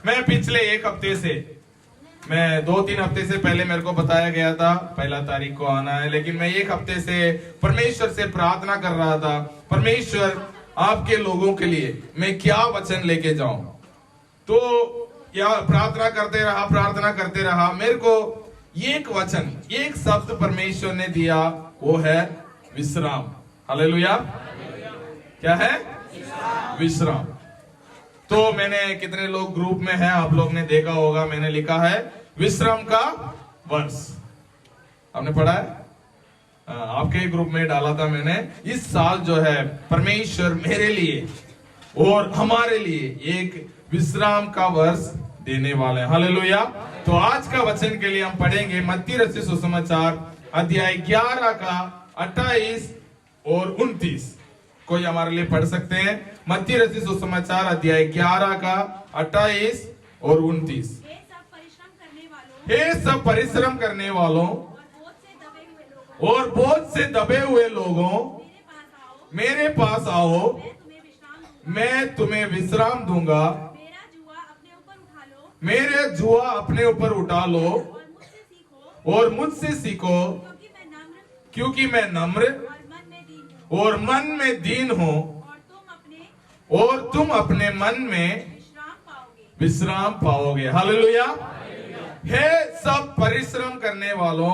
मैं पिछले एक हफ्ते से, मैं 2-3 हफ्ते से पहले मेरे को बताया गया था 1 तारीख को आना है, लेकिन मैं एक हफ्ते से परमेश्वर से प्रार्थना कर रहा था, परमेश्वर आपके लोगों के लिए मैं क्या वचन लेके जाऊं। तो या प्रार्थना करते रहा, मेरे को एक वचन, एक शब्द परमेश्वर ने दिया, वो है विश्राम। हालेलुया। क्या है? विश्राम। तो मैंने, कितने लोग ग्रुप में हैं, आप लोग ने देखा होगा, मैंने लिखा है विश्राम का वर्ष। आपने पढ़ा है? आपके ग्रुप में डाला था मैंने। इस साल जो है परमेश्वर मेरे लिए और हमारे लिए एक विश्राम का वर्ष देने वाले हैं। हालेलुया। तो आज का वचन के लिए हम पढ़ेंगे मत्ती रचित सुसमाचार अध्याय 11 का 28 और 29। कोई हमारे लिए पढ़ सकते हैं? मत्ती रचित सुसमाचार अध्याय 11 का 28 और 29। हे सब परिश्रम करने वालों और बोझ से दबे हुए लोगों, मेरे पास आओ, मैं तुम्हें विश्राम दूंगा। मेरे जुआ अपने ऊपर उठा लो और मुझसे सीखो, क्योंकि मैं नम्र और मन में दीन हूँ, और तुम अपने मन में विश्राम पाओगे। हालेलुया। हे सब परिश्रम करने वालों,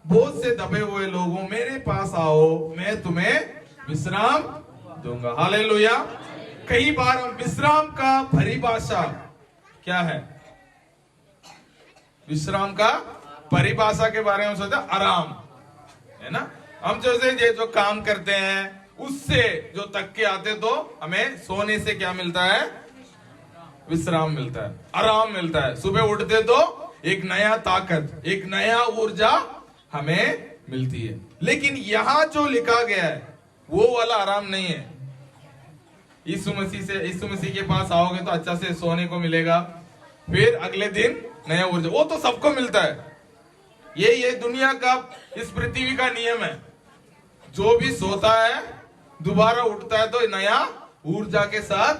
बोझ से दबे हुए लोगों, मेरे पास आओ, मैं तुम्हें विश्राम दूंगा। हालेलुया। कई बार हम विश्राम का परिभाषा क्या है, विश्राम का परिभाषा के बारे में सोचा, आराम है ना। हम जो काम करते हैं उससे जो तक के आते, तो हमें सोने से क्या मिलता है? विश्राम मिलता है, आराम मिलता है। सुबह उठते तो एक नया ताकत, एक नया ऊर्जा हमें मिलती है। लेकिन यहां जो लिखा गया है वो वाला आराम नहीं है। यीशु मसीह के पास आओगे तो अच्छा से सोने को मिलेगा, फिर अगले दिन नया ऊर्जा, वो तो सबको मिलता है। ये दुनिया का, इस पृथ्वी का नियम है। जो भी सोता है दोबारा उठता है तो नया ऊर्जा के साथ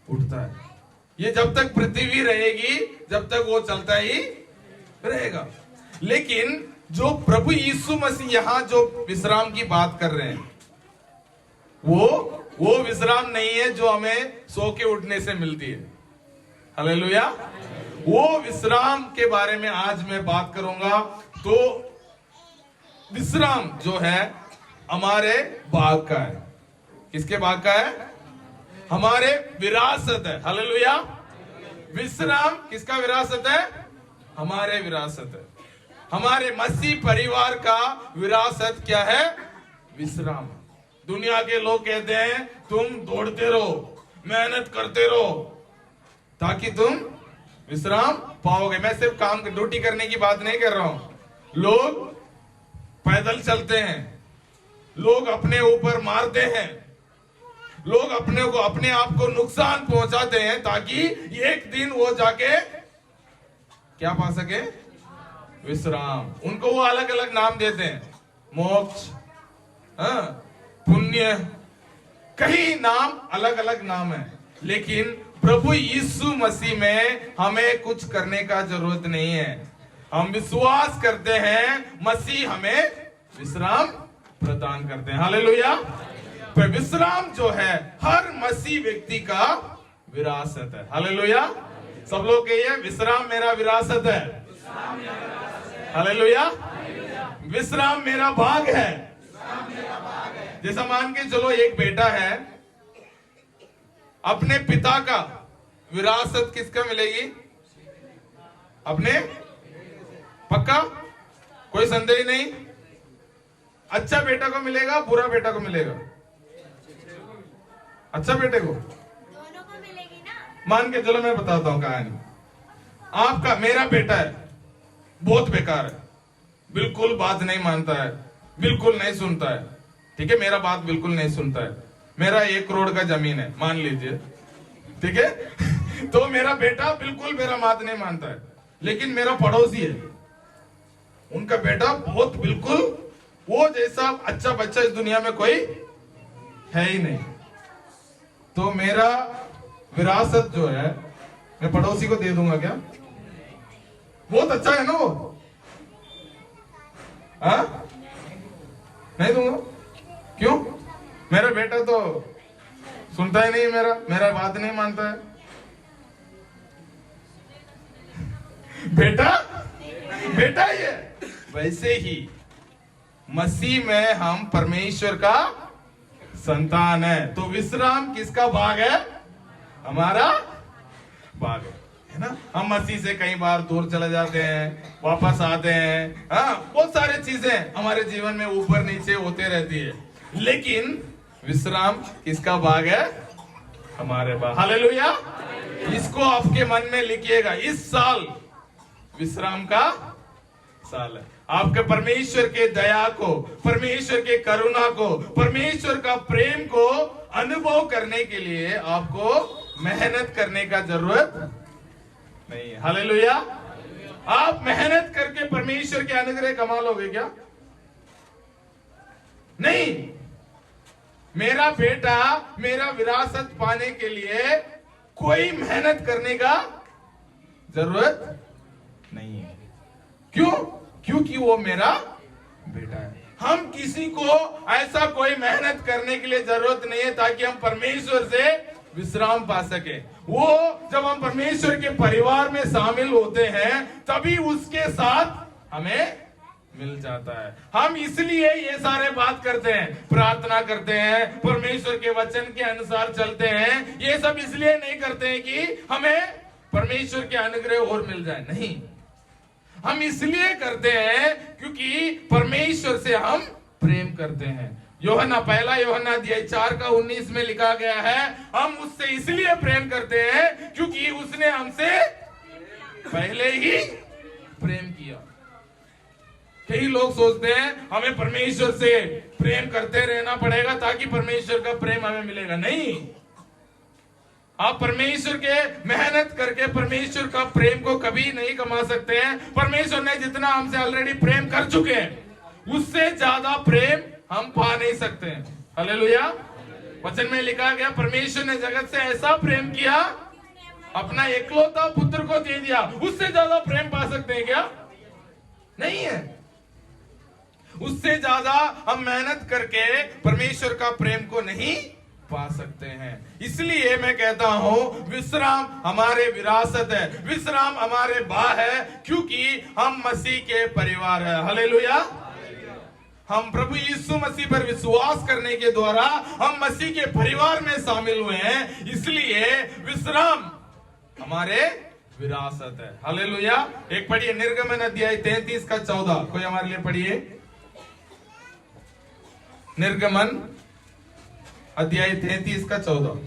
उठता है। ये जब तक पृथ्वी रहेगी, जब तक वो चलता ही रहेगा। लेकिन जो प्रभु यीशु मसीह यहाँ जो विश्राम की बात कर रहे हैं, वो विश्राम नहीं है जो हमें सो के उठने से मिलती है। हालेलुया। वो विश्राम के बारे में आज मैं बात करूंगा। तो विश्राम जो है हमारे भाग का है। किसके भाग का है? हमारे विरासत है। हालेलुया। विश्राम किसका विरासत है? हमारे विरासत है। हमारे मसीह परिवार का विरासत क्या है? विश्राम। दुनिया के लोग कहते हैं तुम दौड़ते रहो, मेहनत करते रहो, ताकि तुम विश्राम पाओगे। मैं सिर्फ काम ड्यूटी करने की बात नहीं कर रहा हूं। लोग पैदल चलते हैं, लोग अपने ऊपर मारते हैं, लोग अपने आप को नुकसान पहुंचाते हैं, ताकि एक दिन वो जाके क्या पा सके? विश्राम। उनको वो अलग अलग नाम देते हैं, मोक्ष, पुण्य, कई नाम, अलग अलग नाम है। लेकिन प्रभु यीशु मसीह में हमें कुछ करने का जरूरत नहीं है। हम विश्वास करते हैं, मसीह हमें विश्राम प्रदान करते हैं। हालेलुया। पर विश्राम जो है हर मसीह व्यक्ति का विरासत है। हालेलुया। सब लोग कहिए, विश्राम मेरा विरासत है। हालेलुया। विश्राम मेरा भाग है। जैसा मान के चलो, एक बेटा है, अपने पिता का विरासत किसका मिलेगी? अपने, पक्का, कोई संदेह नहीं। अच्छा बेटा को मिलेगा, बुरा बेटा को मिलेगा? अच्छा बेटे को, दोनों को मिलेगी ना। मान के चलो, मैं बताता हूं कहानी। आपका, मेरा बेटा है, बहुत बेकार है, बिल्कुल बात नहीं मानता है, बिल्कुल नहीं सुनता है। ठीक है, मेरा बात बिल्कुल नहीं सुनता है। मेरा 1 करोड़ का जमीन है मान लीजिए, ठीक है। तो मेरा बेटा बिल्कुल मेरा बात नहीं मानता है। लेकिन मेरा पड़ोसी है, उनका बेटा बहुत, बिल्कुल वो जैसा अच्छा बच्चा इस दुनिया में कोई है ही नहीं। तो मेरा विरासत जो है मैं पड़ोसी को दे दूंगा क्या? बहुत अच्छा है ना वो, हाँ? नहीं दूंगा। क्यों? मेरा बेटा तो सुनता ही नहीं, मेरा बात नहीं मानता है। बेटा बेटा ही है। वैसे ही मसीह में हम परमेश्वर का संतान है, तो विश्राम किसका भाग है? हमारा भाग है ना। हम मसीह से कई बार दूर चले जाते हैं, वापस आते हैं, हाँ, बहुत सारी चीजें हमारे जीवन में ऊपर नीचे होते रहती है, लेकिन विश्राम किसका भाग है? हमारे भाग। हालेलुया। इसको आपके मन में लिखिएगा, इस साल विश्राम का साल है। आपके परमेश्वर के दया को, परमेश्वर के करुणा को, परमेश्वर का प्रेम को अनुभव करने के लिए आपको मेहनत करने का जरूरत नहीं है। हालेलुया। आप मेहनत करके परमेश्वर के अनुग्रह कमा लोगे क्या? नहीं। मेरा बेटा मेरा विरासत पाने के लिए कोई मेहनत करने का जरूरत नहीं है। क्यों? क्योंकि वो मेरा बेटा है। हम किसी को ऐसा कोई मेहनत करने के लिए जरूरत नहीं है ताकि हम परमेश्वर से विश्राम पा सके। वो जब हम परमेश्वर के परिवार में शामिल होते हैं तभी उसके साथ हमें मिल जाता है। हम इसलिए ये सारे बात करते हैं, प्रार्थना करते हैं, परमेश्वर के वचन के अनुसार चलते हैं। ये सब इसलिए नहीं करते हैं कि हमें परमेश्वर के अनुग्रह और मिल जाए, नहीं। हम इसलिए करते हैं क्योंकि परमेश्वर से हम प्रेम करते हैं। पहला यूहन्ना अध्याय 4:19 में लिखा गया है, हम उससे इसलिए प्रेम करते हैं क्योंकि उसने हमसे पहले ही प्रेम किया। कई लोग सोचते हैं हमें परमेश्वर से प्रेम करते रहना पड़ेगा ताकि परमेश्वर का प्रेम हमें मिलेगा। नहीं, आप परमेश्वर के मेहनत करके परमेश्वर का प्रेम को कभी नहीं कमा सकते हैं। परमेश्वर ने जितना हमसे ऑलरेडी प्रेम कर चुके हैं उससे ज्यादा प्रेम हम पा नहीं सकते हैं। हालेलुया। वचन में लिखा गया, परमेश्वर ने जगत से ऐसा प्रेम किया, अपना एकलौता पुत्र को दे दिया। उससे ज्यादा प्रेम पा सकते हैं क्या? नहीं है। उससे ज्यादा हम मेहनत करके परमेश्वर का प्रेम को नहीं पा सकते हैं। इसलिए मैं कहता हूं विश्राम हमारे विरासत है, विश्राम हमारे भाग है, क्योंकि हम मसीह के परिवार है। हालेलुया। हम प्रभु यीशु मसीह पर विश्वास करने के द्वारा हम मसीह के परिवार में शामिल हुए हैं, इसलिए विश्राम हमारे विरासत है। हालेलुया। एक पढ़िए निर्गमन अध्याय 33:14, कोई हमारे लिए पढ़िए। निर्गमन अध्याय 33:14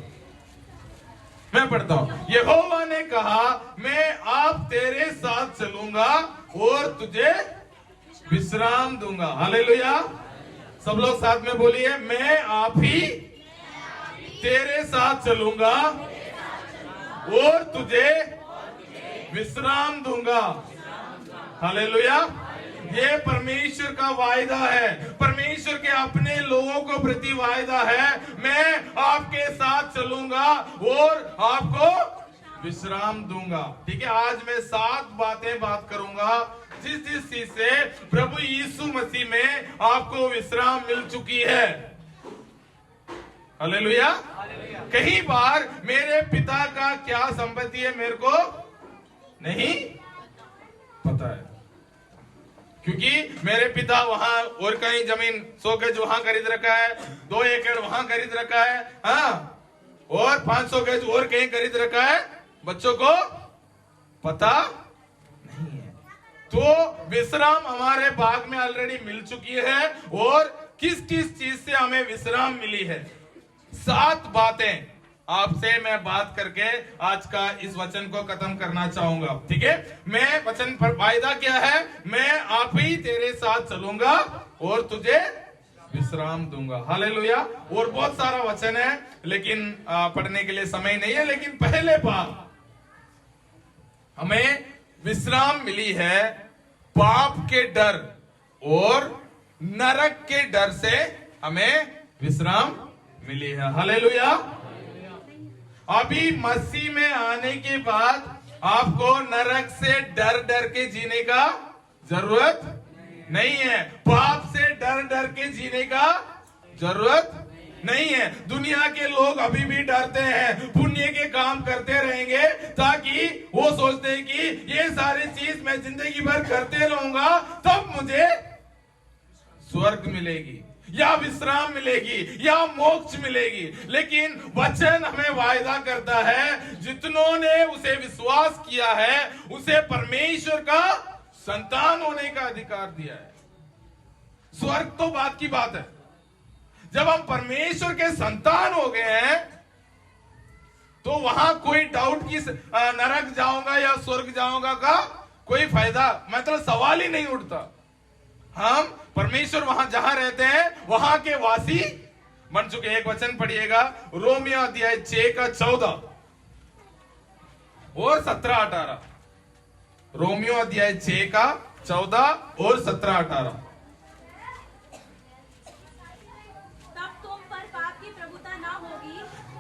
मैं पढ़ता हूं। यहोवा ने कहा, मैं आप तेरे साथ चलूंगा और तुझे विश्राम दूंगा। हालेलुया। सब लोग साथ में बोलिए, मैं आप ही तेरे साथ चलूंगा और तुझे विश्राम दूंगा। हालेलुया। ये परमेश्वर का वायदा है, परमेश्वर के अपने लोगों को प्रति वायदा है, मैं आपके साथ चलूंगा और आपको विश्राम दूंगा। ठीक है, आज मैं 7 बात करूंगा जिस चीज से प्रभु यीशु मसीह में आपको विश्राम मिल चुकी है। हालेलुया। कई बार मेरे पिता का क्या संपत्ति है मेरे को नहीं पता है, क्योंकि मेरे पिता वहां और कहीं जमीन 100 गज वहां खरीद रखा है, 2 एकड़ वहां खरीद रखा है, हाँ, और 500 गज और कहीं खरीद रखा है, बच्चों को पता नहीं है। तो विश्राम हमारे बाग में ऑलरेडी मिल चुकी है। और किस किस चीज से हमें विश्राम मिली है, 7 बातें आपसे मैं बात करके आज का इस वचन को खत्म करना चाहूंगा। ठीक है, मैं वचन पर वायदा किया है, मैं आप ही तेरे साथ चलूंगा और तुझे विश्राम दूंगा। हालेलुया। और बहुत सारा वचन है लेकिन पढ़ने के लिए समय नहीं है। लेकिन पहले बात, हमें विश्राम मिली है पाप के डर और नरक के डर से हमें विश्राम मिली है। हालेलुया। अभी मसीह में आने के बाद आपको नरक से डर डर के जीने का जरूरत नहीं है, पाप से डर डर के जीने का जरूरत नहीं है। दुनिया के लोग अभी भी डरते हैं, पुण्य के काम करते रहेंगे ताकि वो सोचते हैं कि ये सारी चीज मैं जिंदगी भर करते रहूंगा तब मुझे स्वर्ग मिलेगी या विश्राम मिलेगी या मोक्ष मिलेगी। लेकिन वचन हमें वायदा करता है, जितनों ने उसे विश्वास किया है उसे परमेश्वर का संतान होने का अधिकार दिया है। स्वर्ग तो बात की बात है, जब हम परमेश्वर के संतान हो गए हैं तो वहां कोई डाउट की नरक जाऊंगा या स्वर्ग जाऊंगा का कोई फायदा मतलब सवाल ही नहीं उठता। हम परमेश्वर वहां जहां रहते हैं वहां के वासी बन चुके। एक वचन पढ़िएगा, रोमियो अध्याय 6 का 14 और 17-18। रोमियो अध्याय 6 का 14 और 17-18।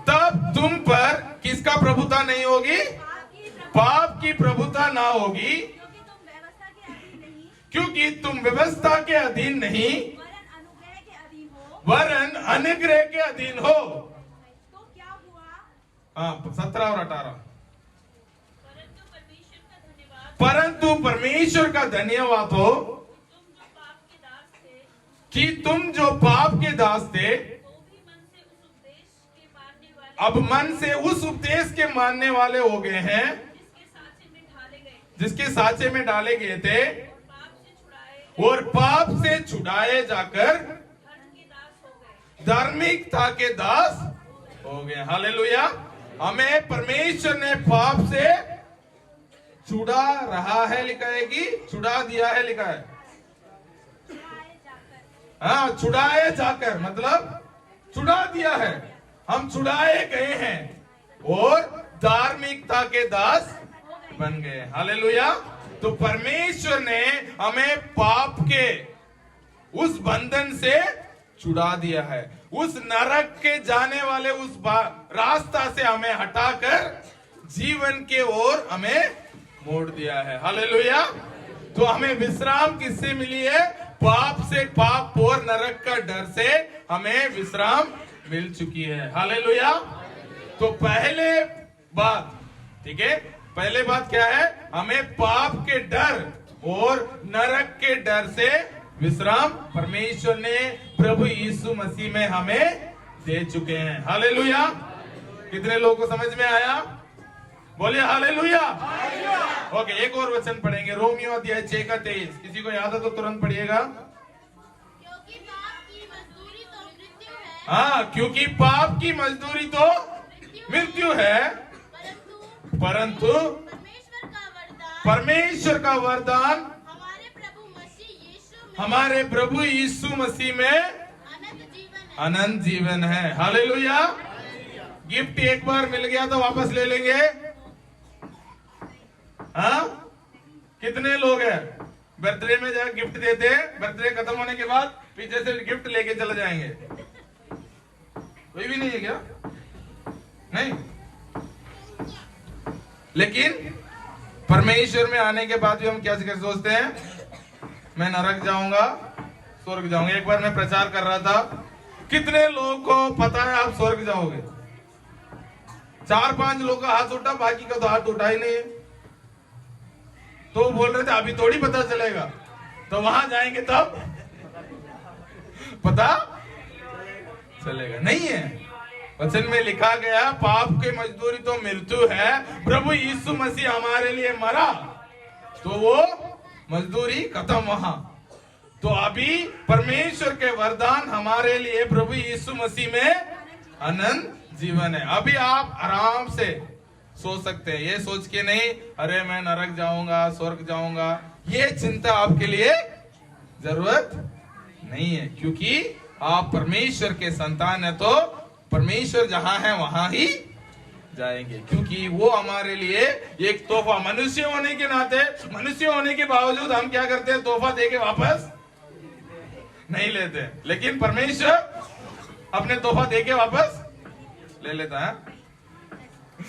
तब तुम पर किसका प्रभुता नहीं होगी? पाप की प्रभुता ना होगी, क्योंकि तुम व्यवस्था के अधीन नहीं वरन अनुग्रह के अधीन हो। तो क्या हुआ? 17 और 18। परंतु परमेश्वर का धन्यवाद हो कि तुम जो पाप के दास थे अब मन से उस उपदेश के मानने वाले हो गए हैं जिसके साचे में डाले गए थे और पाप से छुड़ाए जाकर धार्मिकता के दास हो गए। हालेलुया। हमें परमेश्वर ने पाप से छुड़ा रहा है, लिखा है कि छुड़ा दिया है, लिखा है। हाँ, छुड़ाए जाकर मतलब छुड़ा दिया है, हम छुड़ाए गए हैं और धार्मिकता के दास बन गए। हालेलुया। तो परमेश्वर ने हमें पाप के उस बंधन से छुड़ा दिया है, उस नरक के जाने वाले उस रास्ता से हमें हटाकर जीवन के ओर हमें मोड़ दिया है। हालेलुया। तो हमें विश्राम किससे मिली है? पाप से, पाप और नरक का डर से हमें विश्राम मिल चुकी है। हालेलुया। तो पहले बात, ठीक है, पहले बात क्या है? हमें पाप के डर और नरक के डर से विश्राम परमेश्वर ने प्रभु यीशु मसीह में हमें दे चुके हैं। हालेलुया। कितने लोगों को समझ में आया? बोलिए हालेलुया। ओके, एक और वचन पढ़ेंगे, रोमियो अध्याय 6 का 23। किसी को याद है तो तुरंत पढ़िएगा। क्योंकि पाप की मजदूरी तो मृत्यु है। हाँ, क्योंकि पाप की मजदूरी तो मृत्यु है, परंतु परमेश्वर का वरदान हमारे प्रभु यीशु मसीह में अनंत जीवन है। हालेलुया। गिफ्ट एक बार मिल गया तो वापस ले लेंगे। हाँ, कितने लोग हैं बर्थडे में जाकर गिफ्ट देते हैं, बर्थडे खत्म होने के बाद पीछे से गिफ्ट लेके चले जाएंगे? कोई भी नहीं है क्या? नहीं। लेकिन परमेश्वर में आने के बाद भी हम क्या सोचते हैं? मैं नरक जाऊंगा, स्वर्ग जाऊंगा। एक बार मैं प्रचार कर रहा था, कितने लोगों को पता है आप स्वर्ग जाओगे? 4-5 लोगों का हाथ उठा, बाकी का तो हाथ उठा ही नहीं है। तो बोल रहे थे अभी थोड़ी पता चलेगा, तो वहां जाएंगे तब पता चलेगा। नहीं है, वचन में लिखा गया पाप की मजदूरी तो मृत्यु है, प्रभु यीशु मसीह हमारे लिए मरा तो वो मजदूरी खत्म वहां। तो अभी परमेश्वर के वरदान हमारे लिए प्रभु यीशु मसीह में अनंत जीवन है। अभी आप आराम से सोच सकते हैं, ये सोच के नहीं अरे मैं नरक जाऊंगा, स्वर्ग जाऊंगा, ये चिंता आपके लिए जरूरत नहीं है, क्योंकि आप परमेश्वर के संतान है तो परमेश्वर जहां है वहां ही जाएंगे, क्योंकि वो हमारे लिए एक तोहफा। मनुष्य होने के नाते, मनुष्य होने के बावजूद हम क्या करते हैं? तोहफा देके वापस नहीं लेते, लेकिन परमेश्वर अपने तोहफा देके वापस ले लेता है।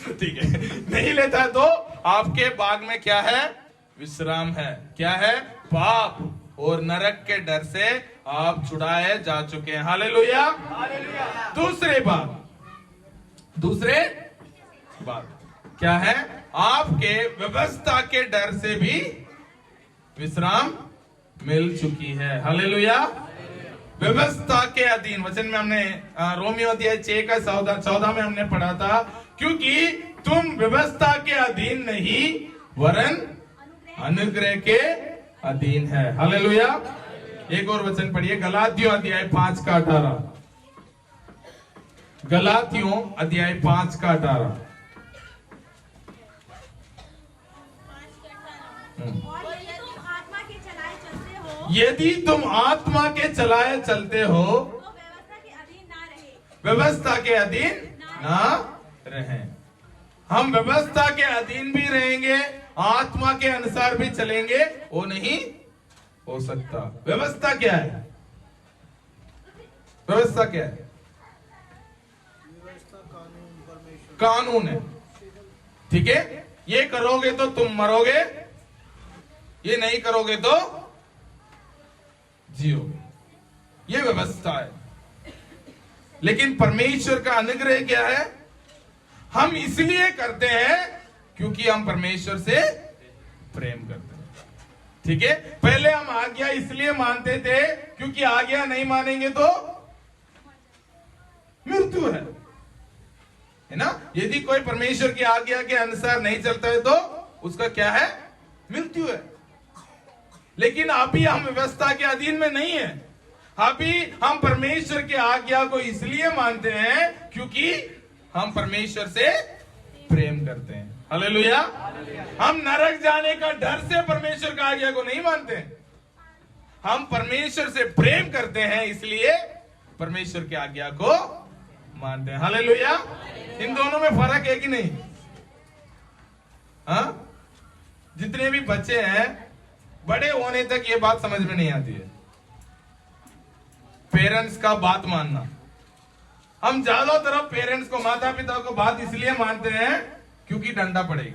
ठीक है, नहीं लेता है तो आपके बाग में क्या है? विश्राम है। क्या है? पाप और नरक के डर से आप छुड़ाए जा चुके हैं। हालेलुया। दूसरे बात क्या है? आपके व्यवस्था के डर से भी विश्राम मिल चुकी है। हालेलुया। व्यवस्था के अधीन, वचन में हमने रोमियो अध्याय 6 का 14 में हमने पढ़ा था, क्योंकि तुम व्यवस्था के अधीन नहीं वरन अनुग्रह के अधीन है। हालेलुया। एक और वचन पढ़िए, गलातियों अध्याय 5 का 18। गलातियों अध्याय 5 का 18। और यदि तुम आत्मा के चलाए चलते हो, यदि तुम आत्मा के चलाए चलते हो तो व्यवस्था के अधीन ना रहे। व्यवस्था के अधीन ना रहें। हम व्यवस्था के अधीन भी रहेंगे, आत्मा के अनुसार भी चलेंगे, वो नहीं हो सकता। व्यवस्था क्या है? व्यवस्था क्या है? कानून है। ठीक है, ये करोगे तो तुम मरोगे, ये नहीं करोगे तो जियोगे। ये व्यवस्था है। लेकिन परमेश्वर का अनुग्रह क्या है? हम इसलिए करते हैं क्योंकि हम परमेश्वर से प्रेम करते हैं। ठीक है, पहले हम आज्ञा इसलिए मानते थे क्योंकि आज्ञा नहीं मानेंगे तो मृत्यु है ना। यदि कोई परमेश्वर की आज्ञा के अनुसार नहीं चलता है तो उसका क्या है? मृत्यु है। लेकिन अभी हम व्यवस्था के अधीन में नहीं है। अभी हम परमेश्वर की आज्ञा को इसलिए मानते हैं क्योंकि हम परमेश्वर से प्रेम करते हैं। हालेलुया। हम नरक जाने का डर से परमेश्वर की आज्ञा को नहीं मानते, हम परमेश्वर से प्रेम करते हैं इसलिए परमेश्वर की आज्ञा को मानते हैं। हालेलुया। इन दोनों में फर्क है कि नहीं? हाँ, जितने भी बच्चे हैं बड़े होने तक ये बात समझ में नहीं आती है, पेरेंट्स का बात मानना। हम ज्यादा तरफ पेरेंट्स को, माता पिता को बात इसलिए मानते हैं क्योंकि डंडा पड़ेगी,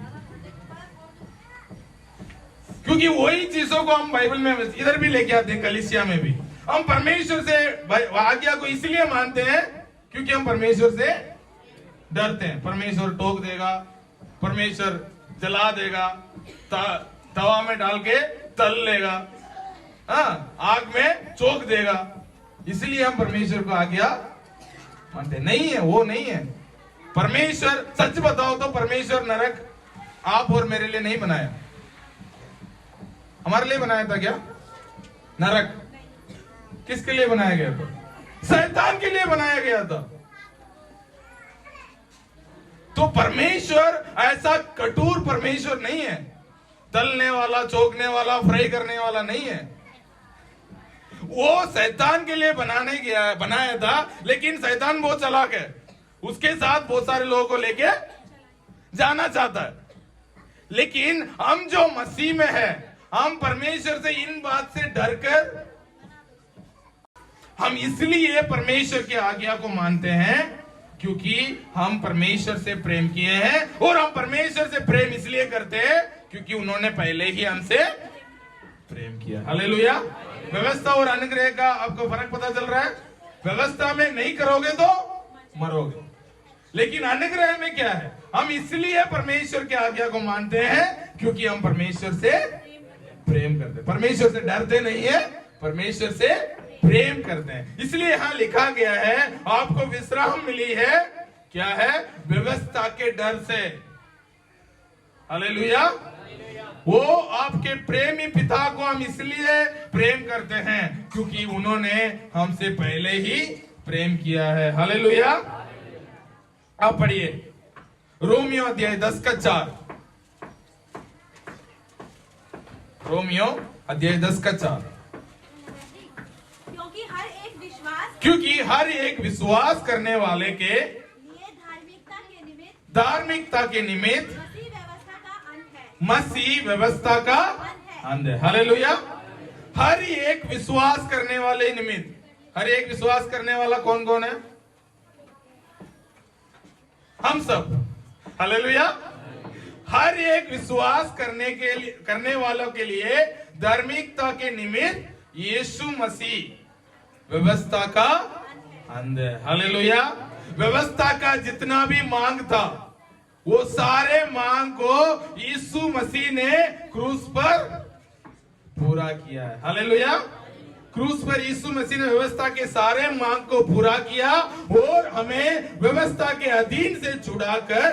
क्योंकि वही चीजों को हम बाइबल में इधर भी लेके आते हैं, कलीसिया में भी। हम परमेश्वर से आज्ञा को इसलिए मानते हैं क्योंकि हम परमेश्वर से डरते हैं। परमेश्वर टोक देगा, परमेश्वर जला देगा, तवा में डाल के तल लेगा, आग में चोक देगा, इसलिए हम परमेश्वर को आज्ञा मानते नहीं है। वो नहीं है। परमेश्वर, सच बताओ तो परमेश्वर नरक आप और मेरे लिए नहीं बनाया। हमारे लिए बनाया था क्या नरक? किसके लिए बनाया गया था? शैतान के लिए बनाया गया था। तो परमेश्वर ऐसा कठोर परमेश्वर नहीं है, तलने वाला, चौंकने वाला, फ्राई करने वाला नहीं है। वो शैतान के लिए बनाया था, लेकिन शैतान बहुत चालाक है, उसके साथ बहुत सारे लोगों को लेके जाना चाहता है। लेकिन हम जो मसीह में है, हम परमेश्वर से इन बात से डरकर हम इसलिए परमेश्वर की आज्ञा को मानते हैं क्योंकि हम परमेश्वर से प्रेम किए हैं, और हम परमेश्वर से प्रेम इसलिए करते हैं क्योंकि उन्होंने पहले ही हमसे प्रेम किया। हालेलुया। व्यवस्था और अनुग्रह का आपको फर्क पता चल रहा है? व्यवस्था में नहीं करोगे तो मरोगे, लेकिन अनुग्रह में क्या है? हम इसलिए परमेश्वर की आज्ञा को मानते हैं क्योंकि हम परमेश्वर से प्रेम करते हैं। परमेश्वर से डरते नहीं है, परमेश्वर से प्रेम करते हैं। इसलिए यहां लिखा गया है आपको विश्राम मिली है, क्या है? व्यवस्था के डर से। हालेलुया। वो आपके प्रेमी पिता को हम इसलिए प्रेम करते हैं क्योंकि उन्होंने हमसे पहले ही प्रेम किया है। हालेलुया। आप पढ़िए रोमियो अध्याय 10 का 4। रोमियो अध्याय 10 का 4। क्योंकि हर एक विश्वास करने वाले के लिए धार्मिकता के निमित्त मसीह व्यवस्था का अंत है। हालेलुया। हर एक विश्वास करने वाले निमित्त। हर एक विश्वास करने वाला कौन कौन है? हम सब। हालेलुया। हर एक विश्वास करने वालों के लिए धार्मिकता के निमित्त यीशु मसीह व्यवस्था का अंत है। हालेलुया। व्यवस्था का जितना भी मांग था वो सारे मांग को यीशु मसीह ने क्रूस पर पूरा किया है। हालेलुया। क्रूस पर यीशु मसीह ने व्यवस्था के सारे मांग को पूरा किया और हमें व्यवस्था के अधीन से छुड़ाकर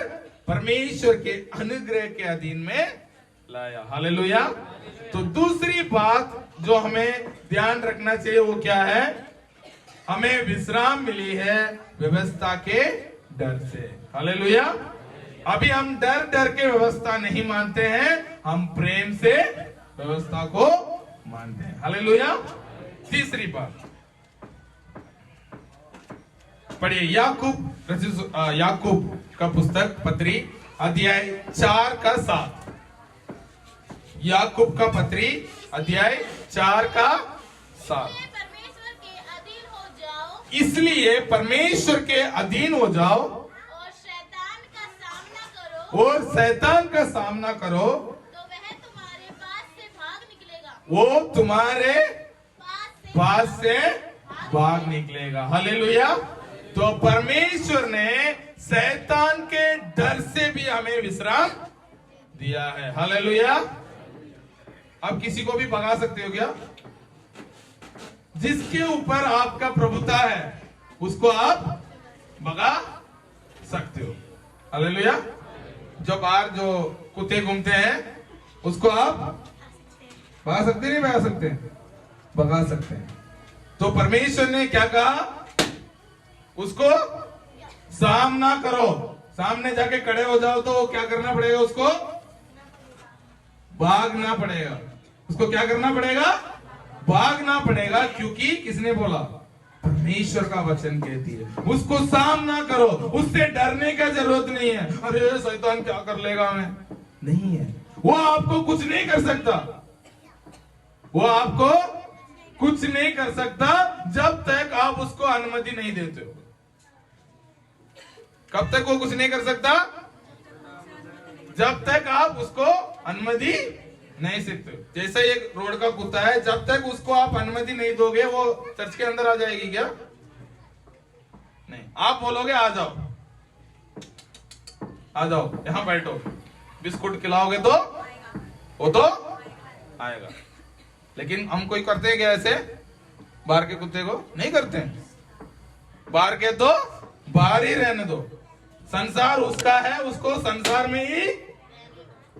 परमेश्वर के अनुग्रह के अधीन में लाया। हालेलुया। तो दूसरी बात जो हमें ध्यान रखना चाहिए वो क्या है? हमें विश्राम मिली है व्यवस्था के डर से। हालेलुया। अभी हम डर डर के व्यवस्था नहीं मानते हैं, हम प्रेम से व्यवस्था को मानते हैं। हालेलुया। तीसरी बात पढ़िए, याकूब का पुस्तक पत्री अध्याय 4 का 7। याकूब का पत्री अध्याय 4 का 7। परमेश्वर के अधीन हो जाओ, इसलिए परमेश्वर के अधीन हो जाओ और शैतान का सामना करो, और शैतान का सामना करो तो वह तुम्हारे पास से भाग निकलेगा, वो तुम्हारे पास से भाग भाग निकलेगा। हालेलुया। तो परमेश्वर ने शैतान के डर से भी हमें विश्राम दिया है। हालेलुया। आप किसी को भी भगा सकते हो क्या? जिसके ऊपर आपका प्रभुता है उसको आप भगा सकते हो। हालेलुया। जो बाहर जो कुत्ते घूमते हैं उसको आप भगा सकते नहीं भगा सकते? भगा सकते हैं। तो परमेश्वर ने क्या कहा? उसको सामना करो, सामने जाके खड़े हो जाओ। तो क्या करना पड़ेगा? उसको भागना पड़ेगा। उसको क्या करना पड़ेगा? भागना पड़ेगा। क्योंकि किसने बोला? परमेश्वर का वचन कहती है उसको सामना करो। उससे डरने का जरूरत नहीं है, अरे शैतान क्या कर लेगा हमें, नहीं है। वो आपको कुछ नहीं कर सकता, वो आपको कुछ नहीं कर सकता जब तक आप उसको अनुमति नहीं देते हो। कब तक वो कुछ नहीं कर सकता? जब तक आप उसको अनुमति नहीं सकते। जैसे एक रोड का कुत्ता है, जब तक उसको आप अनुमति नहीं दोगे वो चर्च के अंदर आ जाएगी क्या? नहीं। आप बोलोगे आ जाओ, आ जाओ, यहां बैठो, बिस्कुट खिलाओगे तो वो तो आएगा। लेकिन हम कोई करते हैं क्या ऐसे? बाहर के कुत्ते को नहीं करते हैं। बाहर के तो बाहर ही रहने दो, संसार उसका है, उसको संसार में ही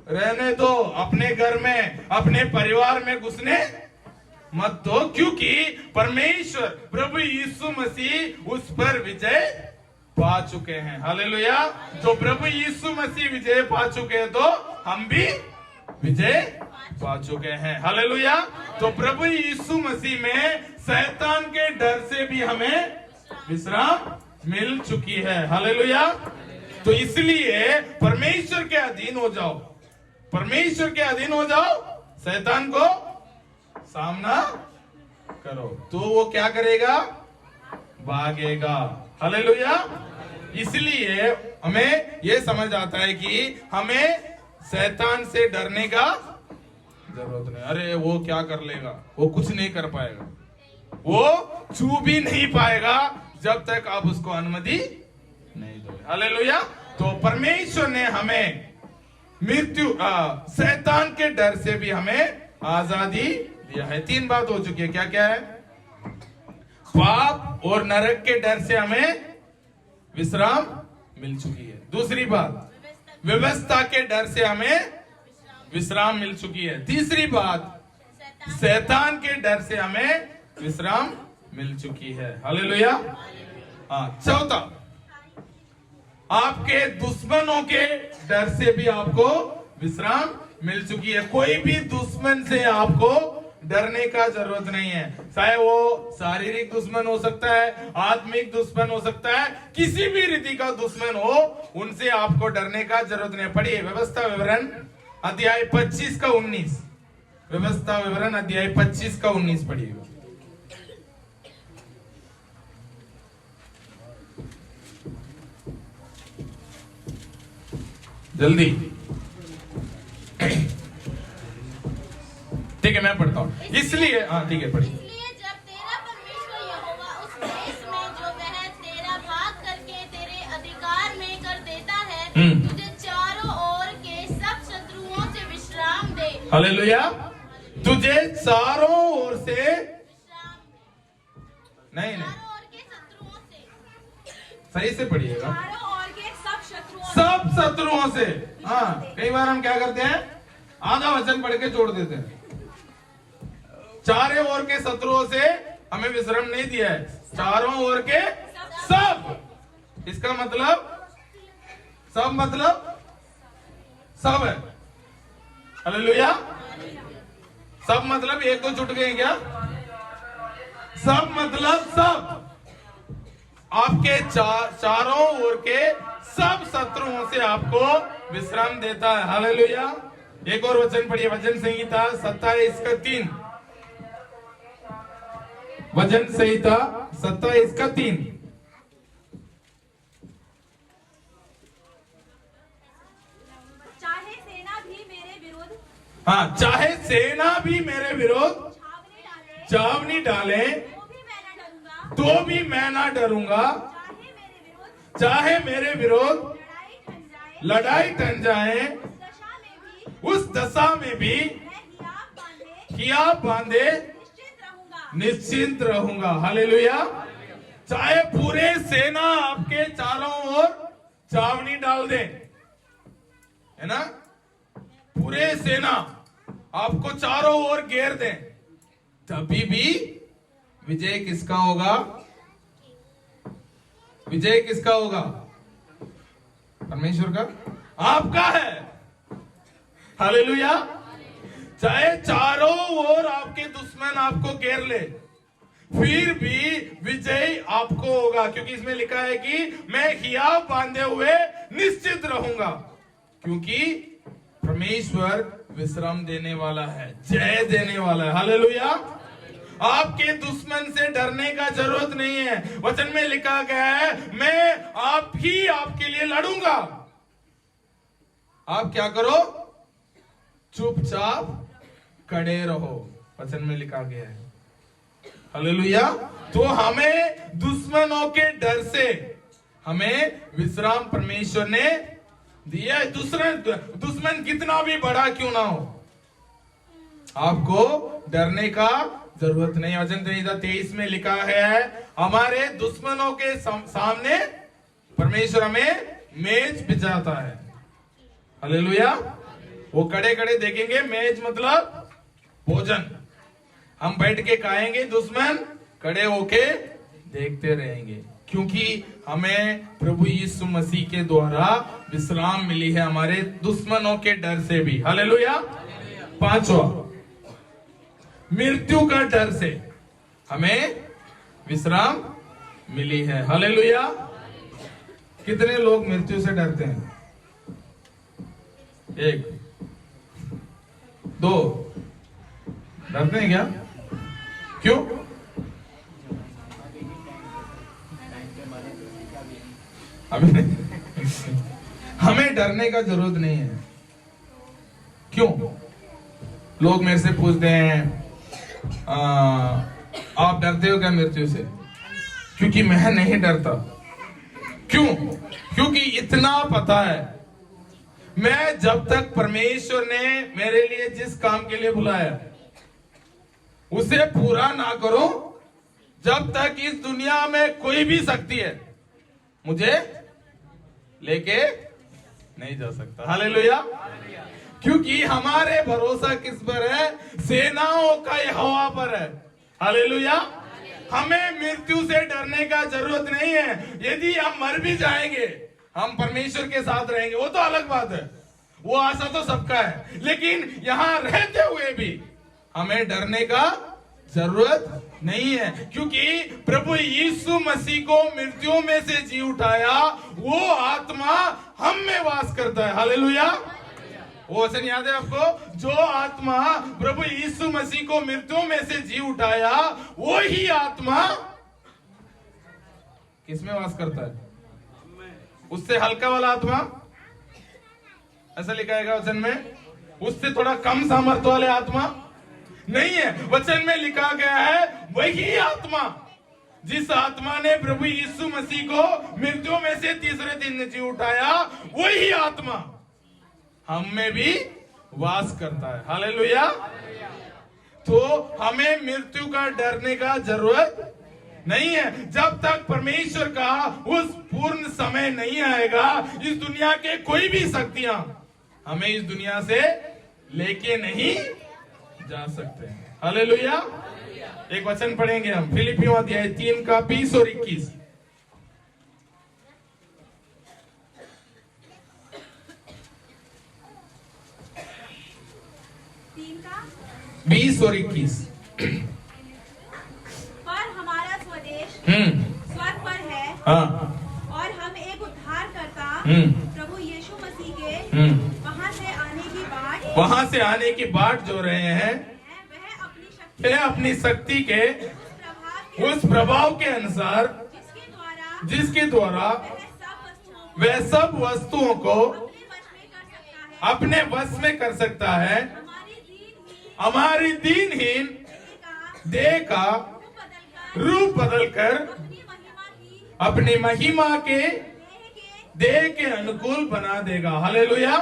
रहने दो। अपने घर में, अपने परिवार में घुसने मत दो, क्योंकि परमेश्वर प्रभु यीशु मसीह उस पर विजय पा चुके हैं। हालेलुया। तो प्रभु यीशु मसीह विजय पा चुके हैं तो हम भी विजय पा चुके हैं। हालेलुया। तो प्रभु यीशु मसीह में शैतान के डर से भी हमें विश्राम मिल चुकी है। हालेलुया। तो इसलिए परमेश्वर के अधीन हो जाओ, परमेश्वर के अधीन हो जाओ, शैतान को सामना करो तो वो क्या करेगा? भागेगा। हालेलुया। इसलिए हमें यह समझ आता है कि हमें शैतान से डरने का जरूरत नहीं। अरे वो क्या कर लेगा, वो कुछ नहीं कर पाएगा, वो छू भी नहीं पाएगा जब तक आप उसको अनुमति नहीं दोगे। हालेलुया। तो परमेश्वर ने हमें मृत्यु शैतान के डर से भी हमें आजादी दिया है। 3 बात हो चुकी है। क्या क्या है? पाप और नरक के डर से हमें विश्राम मिल चुकी है। दूसरी बात, व्यवस्था के डर से हमें विश्राम मिल चुकी है। तीसरी बात, शैतान के डर से हमें विश्राम मिल चुकी है। हालेलुया। चौथा, आपके दुश्मनों के डर से भी आपको विश्राम मिल चुकी है। कोई भी दुश्मन से आपको डरने का जरूरत नहीं है। चाहे वो शारीरिक दुश्मन हो सकता है, आत्मिक दुश्मन हो सकता है, किसी भी रीति का दुश्मन हो, उनसे आपको डरने का जरूरत नहीं है। पढ़िए व्यवस्था विवरण अध्याय 25 का 19। व्यवस्था विवरण अध्याय 25 का 19 पढ़िएगा। जल्दी। ठीक है, मैं पढ़ता हूँ। इसलिए हाँ ठीक है, पढ़िए। इसलिए जब तेरा परमेश्वर यहोवा उस देश में जो वह तेरा भाग करके तेरे अधिकार में कर देता है, तुझे चारों ओर के सब शत्रुओं से विश्राम दे। हालेलुया। तुझे चारों ओर से विश्राम दे। नहीं चारों ओर के शत्रुओं से। सही से पढ़िएगा। चारों ओर के सब शत्रुओं सब शत्रुओं से। हाँ, कई बार हम क्या करते हैं, आधा वचन पढ़ के छोड़ देते हैं। चारों ओर के शत्रुओं से हमें विश्राम नहीं दिया है, चारों ओर के सब। इसका मतलब सब मतलब सब है। हालेलुया। सब मतलब एक दो छूट गए क्या? सब मतलब सब। आपके चारों ओर के सब शत्रुओं से आपको विश्राम देता है। हालेलुया। एक और वचन पढ़िए, वचन संहिता 27:3। वचन संहिता 27:3। चाहे सेना भी मेरे विरुद्ध हाँ, चाहे सेना भी मेरे विरोध छावनी डाले, छावनी डाले, तो भी मैं न डरूंगा। तो भी मैं ना डरूंगा। चाहे मेरे विरोध लड़ाई ठन जाए, लड़ाई टन जाए, उस दशा में भी उस दशा में भी मैं हियाव बांधे निश्चिंत रहूंगा। हालेलुया। चाहे पूरे सेना आपके चारों ओर छावनी डाल दे, है ना, पूरे सेना आपको चारों ओर घेर दे, तभी भी विजय किसका होगा? विजय किसका होगा? परमेश्वर का, आपका है। हालेलुया। चाहे चारों ओर आपके दुश्मन आपको घेर ले, फिर भी विजय आपको होगा, क्योंकि इसमें लिखा है कि मैं हियाव बांधे हुए निश्चित रहूंगा, क्योंकि परमेश्वर विश्राम देने वाला है, जय देने वाला है। हालेलुया। आपके दुश्मन से डरने का जरूरत नहीं है। वचन में लिखा गया है, मैं आप ही आपके लिए लड़ूंगा। आप क्या करो? चुपचाप खड़े रहो, वचन में लिखा गया है। हालेलुया। तो हमें दुश्मनों के डर से हमें विश्राम परमेश्वर ने दिया है। दुश्मन कितना भी बड़ा क्यों ना हो, आपको डरने का जरूरत नहीं। वचन 23 में लिखा है, हमारे दुश्मनों के सामने परमेश्वर हमें मेज बिछाता है। हालेलुया। वो खड़े खड़े देखेंगे, मेज मतलब भोजन, हम बैठ के खाएंगे, दुश्मन खड़े होके देखते रहेंगे, क्योंकि हमें प्रभु यीशु मसीह के द्वारा विश्राम मिली है हमारे दुश्मनों के डर से भी। हालेलुया। पांचवा, मृत्यु का डर से हमें विश्राम मिली है। हालेलुया। कितने लोग मृत्यु से डरते हैं? 1 2 डरते हैं क्या? क्यों? हमें डरने का जरूरत नहीं है। क्यों? लोग मेरे से पूछते हैं, आप डरते हो क्या मृत्यु से? क्योंकि मैं नहीं डरता। क्यों? क्योंकि इतना पता है, मैं जब तक परमेश्वर ने मेरे लिए जिस काम के लिए बुलाया उसे पूरा ना करूं, जब तक इस दुनिया में कोई भी शक्ति है मुझे लेके नहीं जा सकता। हालेलुया। क्योंकि हमारे भरोसा किस पर है? सेनाओं का यहोवा पर है। हालेलुया। हमें मृत्यु से डरने का जरूरत नहीं है। यदि हम मर भी जाएंगे, हम परमेश्वर के साथ रहेंगे, वो तो अलग बात है, वो आशा तो सबका है। लेकिन यहां रहते हुए भी हमें डरने का जरूरत नहीं है, क्योंकि प्रभु यीशु मसीह को मृत्यु में से जी उठाया, वो आत्मा हम में वास करता है। हालेलुया। वो वचन याद है आपको? जो आत्मा प्रभु यीशु मसीह को मृत्यु में से जी उठाया, वो ही आत्मा किसमें वास करता है? उससे हल्का वाला आत्मा ऐसा लिखा है वचन में? उससे थोड़ा कम सामर्थ्य वाले आत्मा नहीं है। वचन में लिखा गया है वही आत्मा जिस आत्मा ने प्रभु यीशु मसीह को मृत्युओं में से तीसरे दिन जी उठाया, वही आत्मा हम में भी वास करता है। हालेलुया। तो हमें मृत्यु का डरने का जरूरत नहीं है जब तक परमेश्वर का उस पूर्ण समय नहीं आएगा। इस दुनिया के कोई भी शक्तियां हमें इस दुनिया से लेके नहीं जा सकते हैं। हालेलुया। एक वचन पढ़ेंगे हम, फिलिपियों अध्याय 3 का 20 और 21। 20 और 21। पर हमारा स्वदेश स्वर्ग पर है। हाँ। और हम एक उद्धार करता प्रभु यीशु मसीह के वहां से आने की बाट जो रहे हैं, वह अपनी शक्ति के उस प्रभाव के अनुसार जिसके द्वारा वह सब वस्तुओं को अपने वश में कर सकता है, हमारी दीनहीन देह का रूप बदलकर अपनी महिमा के देह के अनुकूल बना देगा। हालेलुया।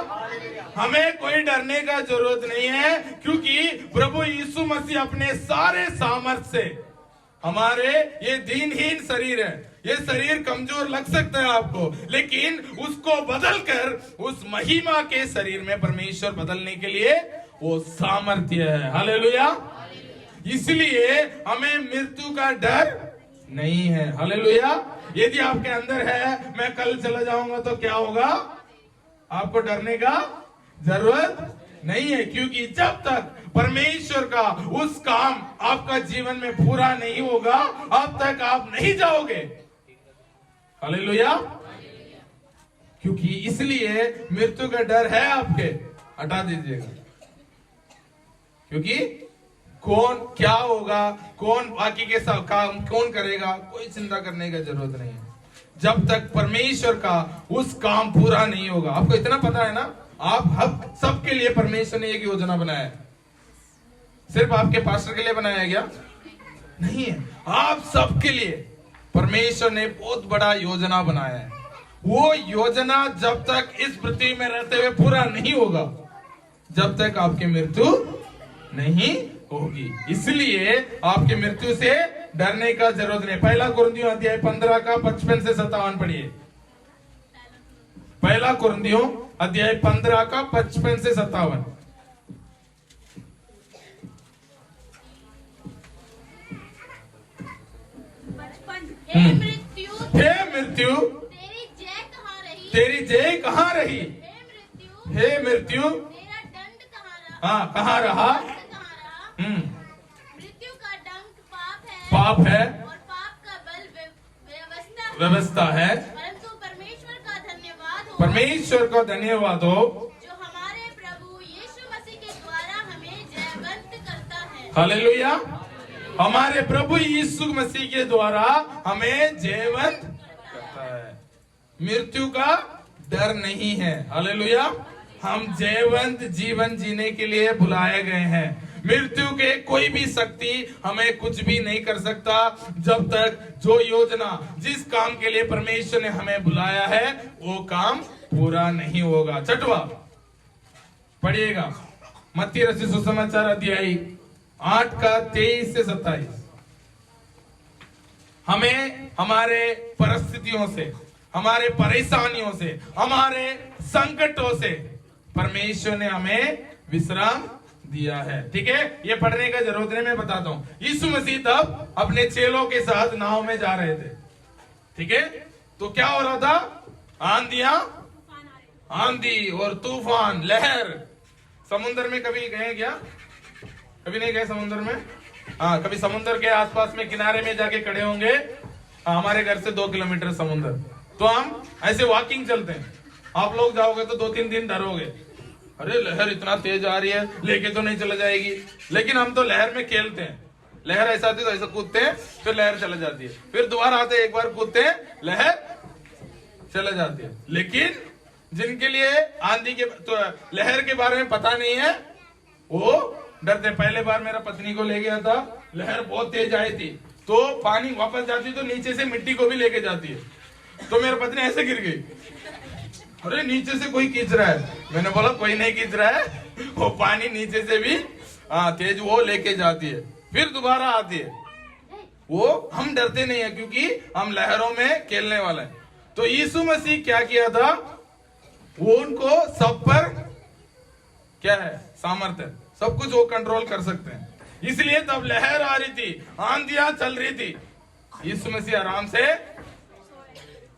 हमें कोई डरने का जरूरत नहीं है, क्योंकि प्रभु यीशु मसीह अपने सारे सामर्थ्य से, हमारे ये दीनहीन शरीर है, ये शरीर कमजोर लग सकता है आपको, लेकिन उसको बदलकर उस महिमा के शरीर में परमेश्वर बदलने के लिए वो सामर्थ्य है। हालेलुया। इसलिए हमें मृत्यु का डर नहीं है। हालेलुया। यदि आपके अंदर है मैं कल चला जाऊंगा तो क्या होगा, आपको डरने का जरूरत नहीं है, क्योंकि जब तक परमेश्वर का उस काम आपका जीवन में पूरा नहीं होगा, अब तक आप नहीं जाओगे। हालेलुया। क्योंकि इसलिए मृत्यु का डर है आपके, हटा दीजिएगा। क्योंकि कौन क्या होगा, कौन बाकी के सब काम कौन करेगा, कोई चिंता करने की जरूरत नहीं है जब तक परमेश्वर का उस काम पूरा नहीं होगा। आपको इतना पता है ना, आप सबके लिए परमेश्वर ने एक योजना बनाया है। सिर्फ आपके पास्टर के लिए बनाया गया नहीं है, आप सबके लिए परमेश्वर ने बहुत बड़ा योजना बनाया है। वो योजना जब तक इस पृथ्वी में रहते हुए पूरा नहीं होगा, जब तक आपकी मृत्यु नहीं होगी। इसलिए आपकी मृत्यु से डरने का जरूरत नहीं। पहला कुरिन्थियों अध्याय 15 का 55 से 57 पढ़िए। पहला कुरिन्थियों अध्याय 15 का 55 से 57। हे मृत्यु, तेरी जय कहाँ रही? हे मृत्यु, तेरा दंड कहाँ रहा? हाँ, कहाँ रहा? मृत्यु का दंड पाप है और पाप का बल व्यवस्था है। परंतु परमेश्वर को धन्यवाद हो जो हमारे प्रभु यीशु मसीह के द्वारा हमें जयवंत करता है। हालेलुया। हमारे प्रभु यीशु मसीह के द्वारा हमें जयवंत करता है। मृत्यु का डर नहीं है। हालेलुया। हम जयवंत जीवन जीने के लिए बुलाए गए हैं। मृत्यु के कोई भी शक्ति हमें कुछ भी नहीं कर सकता जब तक जो योजना जिस काम के लिए परमेश्वर ने हमें बुलाया है वो काम पूरा नहीं होगा। छठवा पढ़िएगा, मत्ती रचित सुसमाचार अध्याय 8 का 23 से 27। हमें हमारे परिस्थितियों से, हमारे परेशानियों से, हमारे संकटों से परमेश्वर ने हमें विश्राम दिया है। ठीक है, ये पढ़ने का जरूरत नहीं, मैं बताता हूँ। यीशु मसीह तब अपने चेलों के साथ नाव में जा रहे थे। ठीक है, तो क्या हो रहा था? आंधियां, आंधी और तूफान, लहर। समुद्र में कभी गए क्या? कभी नहीं गए समुद्र में? हाँ, कभी समुद्र के आसपास में किनारे में जाके खड़े होंगे। हमारे घर से 2 किलोमीटर समुद्र, तो हम ऐसे वॉकिंग चलते हैं। आप लोग जाओगे तो 2-3 दिन डरोगे, अरे लहर इतना तेज आ रही है, लेके तो नहीं चला जाएगी। लेकिन हम तो लहर में खेलते हैं। लहर ऐसा आती है तो ऐसा कूदते हैं, फिर लहर चला जाती है, फिर दोबारा आते हैं, एक बार कूदते हैं, लहर चला जाती है। लेकिन जिनके लिए आंधी के तो लहर के बारे में पता नहीं है, वो डरते। पहले बार मेरा पत्नी को ले गया था, लहर बहुत तेज आई थी, तो पानी वापस जाती तो नीचे से मिट्टी को भी लेके जाती है। तो मेरी पत्नी ऐसे गिर गई, अरे नीचे से कोई खींच रहा है। मैंने बोला कोई नहीं खींच रहा है, वो पानी नीचे से भी तेज वो लेके जाती है, फिर दोबारा आती है। वो हम डरते नहीं है क्योंकि हम लहरों में खेलने वाले हैं। तो यीशु मसीह क्या किया था, वो उनको सब पर क्या है, सामर्थ्य, सब कुछ वो कंट्रोल कर सकते हैं। इसलिए तब लहर आ रही थी, आंधियां चल रही थी, यीशु मसीह आराम से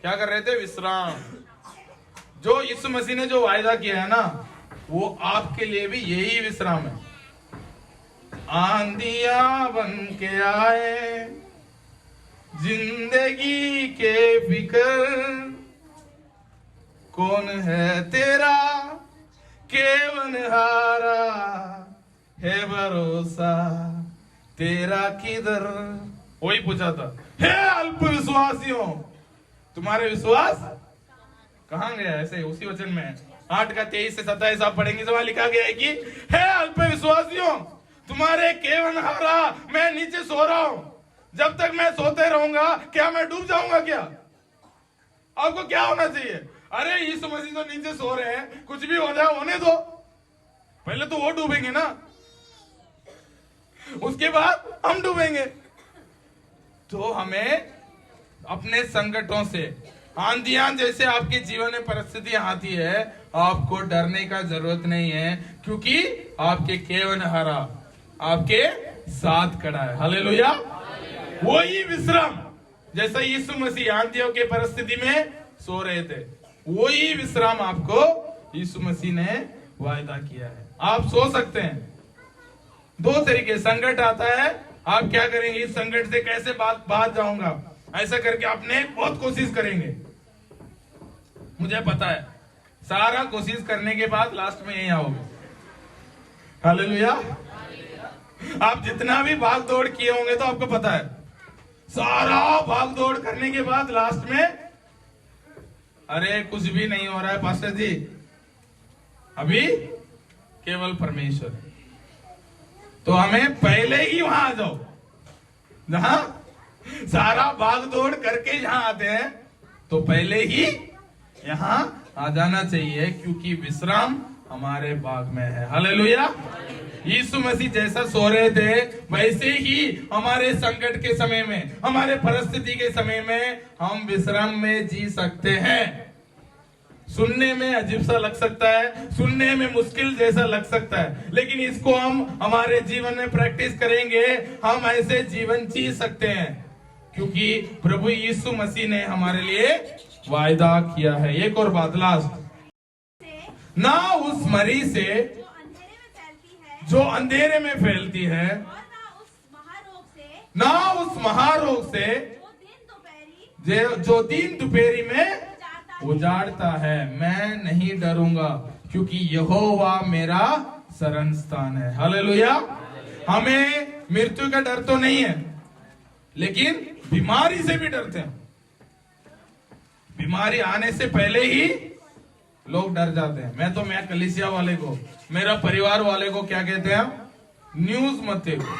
क्या कर रहे थे, विश्राम। जो यीशु मसीह ने जो वायदा किया है ना, वो आपके लिए भी यही विश्राम है। आंधियां बन के आए जिंदगी के फिकर, कौन है तेरा केवनहारा, है भरोसा तेरा किधर। वही पूछा था, हे अल्प विश्वासियों, तुम्हारे विश्वास कहां गया। ऐसे उसी वचन में 8 का 23 से 27 आप पढ़ेंगे, जहां लिखा गया है कि हे अल्प विश्वासियों, तुम्हारे केवनहारा, मैं नीचे सो रहा हूं, जब तक मैं सोते रहूंगा क्या मैं डूब जाऊंगा क्या। आपको क्या होना चाहिए, अरे यीशु मसीह तो नीचे सो रहे हैं, कुछ भी हो जाए होने दो, पहले तो वो डूबेंगे ना, उसके बाद हम डूबेंगे। तो हमें अपने संकटों से, आंधियां जैसे आपके जीवन में परिस्थितियां आती है, आपको डरने का जरूरत नहीं है, क्योंकि आपके केवनहारा आपके साथ खड़ा है। हालेलुया। वही विश्राम, जैसा यीशु मसीह आंधियों के परिस्थिति में सो रहे थे, वही विश्राम आपको यीशु मसीह ने वायदा किया है। आप सो सकते हैं। 2 तरीके, संकट आता है, आप क्या करेंगे, इस संकट से कैसे बाहर जाऊंगा, ऐसा करके आपने बहुत कोशिश करेंगे। मुझे पता है सारा कोशिश करने के बाद लास्ट में यही आओगे। हालेलुया। आप जितना भी भाग दौड़ किए होंगे तो आपको पता है, सारा भाग दौड़ करने के बाद लास्ट में, अरे कुछ भी नहीं हो रहा है पास्टर जी, अभी केवल परमेश्वर है। तो हमें पहले ही वहां आ जाओ, जहां सारा भाग दौड़ करके जहां आते हैं, तो पहले ही यहां आ जाना चाहिए, क्योंकि विश्राम हमारे भाग में है। हालेलुया। यीशु मसीह जैसा सो रहे थे, वैसे ही हमारे संकट के समय में, हमारे परिस्थिति के समय में हम विश्राम में जी सकते हैं। सुनने में अजीब सा लग सकता है, सुनने में मुश्किल जैसा लग सकता है, लेकिन इसको हम हमारे जीवन में प्रैक्टिस करेंगे, हम ऐसे जीवन जी सकते हैं, क्योंकि प्रभु यीशु मसीह ने हमारे लिए वायदा किया है। एक और बात लास्ट, ना उस मरी से जो अंधेरे में फैलती है, ना उस महारोग से जो दिन दोपहरी में उजाड़ता है। मैं नहीं डरूंगा, क्योंकि यहोवा मेरा शरण स्थान है। हालेलुया। हमें मृत्यु का डर तो नहीं है, लेकिन बीमारी से भी डरते हैं। बीमारी आने से पहले ही लोग डर जाते हैं। मैं कलीसिया वाले को, मेरा परिवार वाले को क्या कहते हैं, न्यूज मत देखो।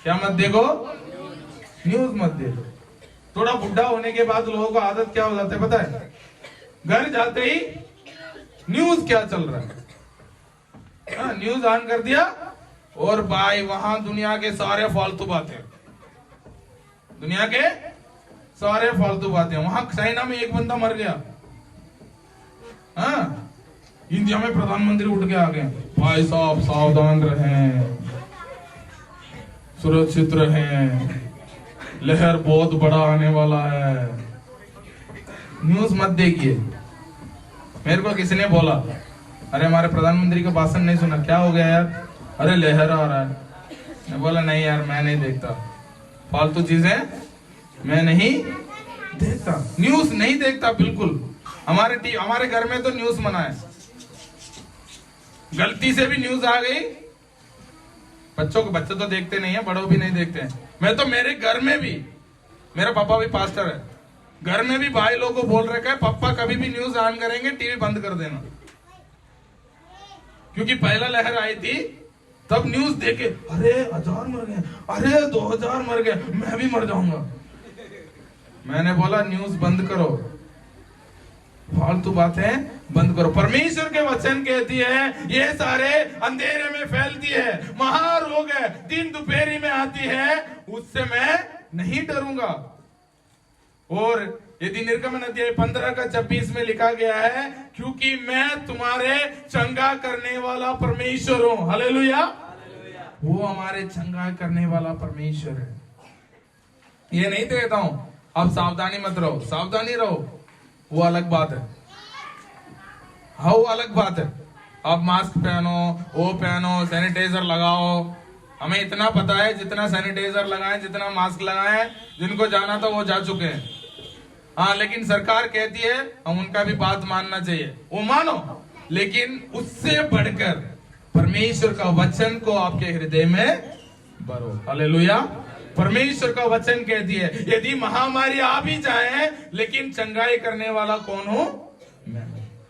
क्या मत देखो, न्यूज मत देखो। थोड़ा बुढ़ा होने के बाद लोगों को आदत क्या हो जाता है पता है, घर जाते ही न्यूज क्या चल रहा है, न्यूज ऑन कर दिया, और भाई वहां दुनिया के सारे फालतू बातें, दुनिया के सारे फालतू बातें। वहां चाइना में एक बंदा मर गया, इंडिया में प्रधानमंत्री उठ के आ गए, भाई साहब सावधान रहें, सुरक्षित रहें, लहर बहुत बड़ा आने वाला है। न्यूज मत देखिए। मेरे को किसी ने बोला, अरे हमारे प्रधानमंत्री का भाषण नहीं सुना, क्या हो गया यार, अरे लहर आ रहा है। मैं बोला नहीं यार, मैं नहीं देखता फालतू चीजें, मैं नहीं देखता, न्यूज नहीं देखता बिल्कुल। हमारे घर में तो न्यूज मना है, गलती से भी न्यूज आ गई, बच्चे तो देखते नहीं है, बड़ों भी नहीं देखते हैं। मैं तो मेरे घर में भी, मेरा पापा भी पास्टर है, घर में भी भाई लोगों को बोल रखा है पापा कभी भी न्यूज ऑन करेंगे टीवी बंद कर देना, क्योंकि पहला लहर आई थी तब न्यूज देखे अरे 1000 मर गए, अरे 2000 मर गए, मैं भी मर जाऊंगा। मैंने बोला न्यूज बंद करो, फालतू बातें बंद करो। परमेश्वर के वचन कहती है ये सारे अंधेरे में फैलती है, महारोग है, दिन दोपहरी में आती है, उससे मैं नहीं डरूंगा। और यदि निर्गमन अध्याय 15 का 26 में लिखा गया है क्योंकि मैं तुम्हारे चंगा करने वाला परमेश्वर हूं। हालेलुया। वो हमारे चंगा करने वाला परमेश्वर है। ये नहीं कहता हूं अब सावधानी मत रहो, सावधानी रहो, वो अलग बात है। हाँ वो अलग बात है। अब मास्क पहनो, वो पहनो, सैनिटाइजर लगाओ। हमें इतना पता है जितना सैनिटाइजर लगाएं, जितना मास्क लगाएं, जिनको जाना था वो जा चुके हैं। हाँ लेकिन सरकार कहती है हम उनका भी बात मानना चाहिए, वो मानो, लेकिन उससे बढ़कर परमेश्वर का वचन को आपके हृदय में भरो। हालेलुया। परमेश्वर का वचन कहती है यदि महामारी आ भी जाए लेकिन चंगाई करने वाला कौन हो? मैं।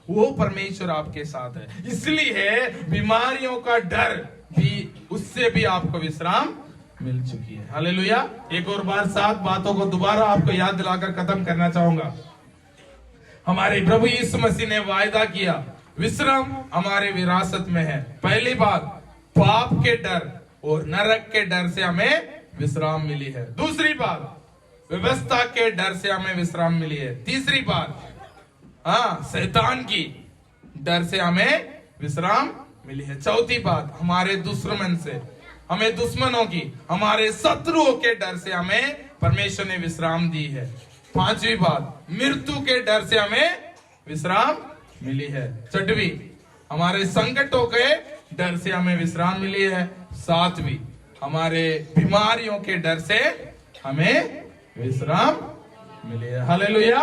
वो परमेश्वर आपके साथ है, इसलिए बीमारियों का डर भी, उससे भी आपको विश्राम मिल चुकी है। हालेलुया। एक और बार 7 बातों को दोबारा आपको याद दिलाकर खत्म करना चाहूंगा। हमारे प्रभु यीशु मसीह ने वायदा किया विश्राम हमारे विरासत में है। पहली बात, पाप के डर और नरक के डर से हमें विश्राम मिली है। दूसरी बात, व्यवस्था के डर से हमें विश्राम मिली है। तीसरी बात, हाँ, शैतान की डर से हमें विश्राम मिली है। चौथी बात, हमारे दुश्मन से, हमें दुश्मनों की, हमारे शत्रुओं के डर से हमें परमेश्वर ने विश्राम दी है। पांचवी बात, मृत्यु के डर से हमें विश्राम मिली है। छठवीं, हमारे संकटों के डर से हमें विश्राम मिली है। सातवीं, हमारे बीमारियों के डर से हमें विश्राम मिली है। हालेलुया।